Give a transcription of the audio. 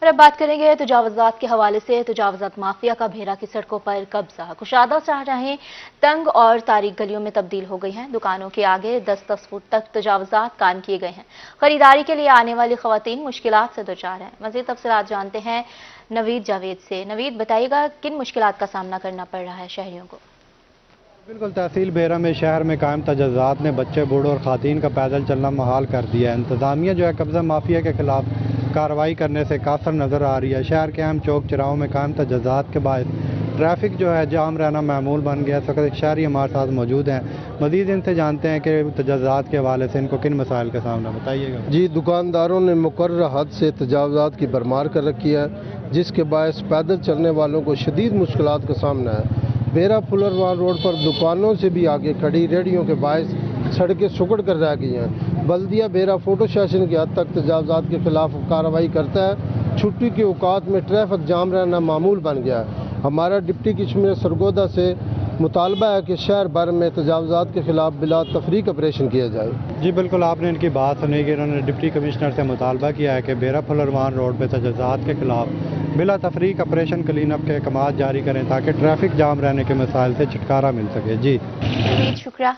फिर अब बात करेंगे तजावुज़ात के हवाले से। तजावुज़ात माफिया का भेरा की सड़कों पर कब्जा। कुशादा शाहराहें तंग और तारीक गलियों में तब्दील हो गई हैं। दुकानों के आगे 10-10 फुट तक तजावुज़ात कायम किए गए हैं। खरीदारी के लिए आने वाली ख़वातीन मुश्किलात से दोचार हैं। मज़ीद तफसीलात जानते हैं नवीद जावेद से। नवीद, बताइएगा किन मुश्किलात का सामना करना पड़ रहा है शहरियों को? बिल्कुल, तहसील बेरा में शहर में कायम तजावुज़ात ने बच्चे, बूढ़ों और ख़वातीन का पैदल चलना मुहाल कर दिया है। इंतज़ामिया जो है कब्ज़ा माफिया के खिलाफ कार्रवाई करने से कासर नज़र आ रही है। शहर के अहम चौक चौराहों में कायम तजावुज़ात के बायस ट्रैफिक जो है जाम रहना मामूल बन गया। इस वक्त एक शहरी हमारे साथ मौजूद हैं। मज़ीद इनसे जानते हैं कि तजावुज़ात के हवाले से इनको किन मसाइल का सामना, बताइएगा। जी, दुकानदारों ने मुकर्रर हद से तजावुज़ात की भरमार कर रखी है, जिसके बायस पैदल चलने वालों को शदीद मुश्किलात का सामना है। बेरा फुलरवान रोड पर दुकानों से भी आगे खड़ी रेहड़ियों के बायस सड़कें सुकड़ कर रह गई हैं। बल्दिया बेरा फोटो सेशन की हद तक तजावुज़ात के खिलाफ कार्रवाई करता है। छुट्टी के औकात में ट्रैफिक जाम रहना मामूल बन गया है। हमारा डिप्टी कमिश्नर सरगोदा से मुतालबा है कि शहर भर में तजावुज़ात के खिलाफ बिला तफरीक ऑपरेशन किया जाए। जी बिल्कुल, आपने इनकी बात सुनी कि इन्होंने डिप्टी कमिश्नर से मुतालबा किया है कि बेरा फुलरवान रोड पर तजावुज़ात के खिलाफ बिला तफरीक ऑपरेशन क्लीन अप के अहकाम जारी करें ताकि ट्रैफिक जाम रहने के मसाइल से छुटकारा मिल सके। जी शुक्रिया।